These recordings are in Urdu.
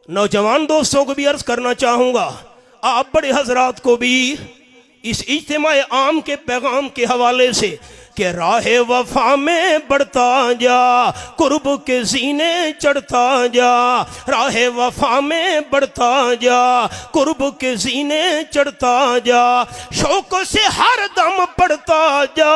نوجوان دوستوں کو بھی عرض کرنا چاہوں گا، آپ بڑے حضرات کو بھی اس اجتماع عام کے پیغام کے حوالے سے کہ راہ وفا میں بڑھتا جا، قرب کے زینے چڑھتا جا، راہ وفا میں بڑھتا جا، قرب کے زینے چڑھتا جا، شوق سے ہر دم پڑھتا جا،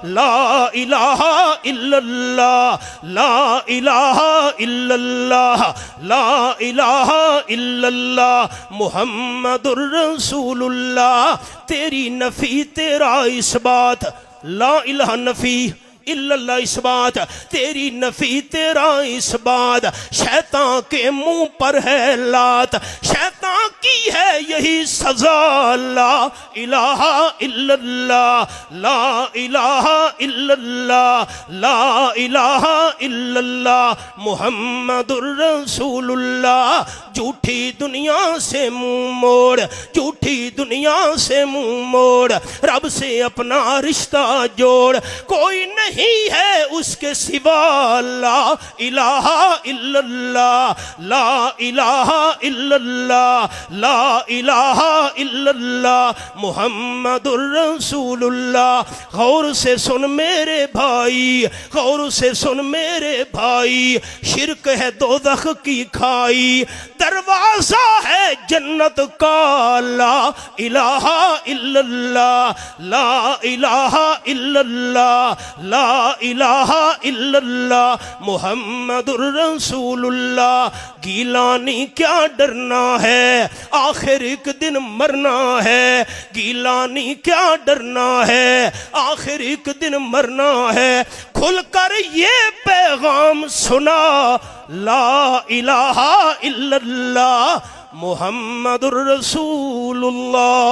لا الہ الا اللہ، لا الہ الا اللہ، لا الہ الا اللہ، محمد الرسول اللہ، تیری نفی تیرا اس بات، لا الہ نفی الا اللہ اس بات، تیری نفی تیرا اس بات، شیطان کے منہ پر ہے لات، شیطان کی ہے یہی سزا، لا الہ الا اللہ، لا الہ الا اللہ، لا الہ الا اللہ، محمد الرسول اللہ، جھوٹی دنیا سے منہ موڑ، جھوٹی دنیا سے منہ موڑ، رب سے اپنا رشتہ جوڑ، کوئی نہیں ہے اس کے سوا، لا الہ الا اللہ، لا الہ الا اللہ، لا الہ الا اللہ، محمد الرسول اللہ۔ غور سے سن میرے بھائی، غور سے سن میرے بھائی، شرک ہے دوزخ کی کھائی، دروازہ ہے جنت کا، لا الہ الا اللہ، لا الہ الا اللہ، لا الہ الا اللہ، محمد الرسول اللہ۔ گیلانی کیا ڈرنا ہے، آخر ایک دن مرنا ہے، گیلانی کیا ڈرنا ہے، آخر ایک دن مرنا ہے، کھل کر یہ پیغام سنا، لا الہ الا اللہ، محمد الرسول اللہ۔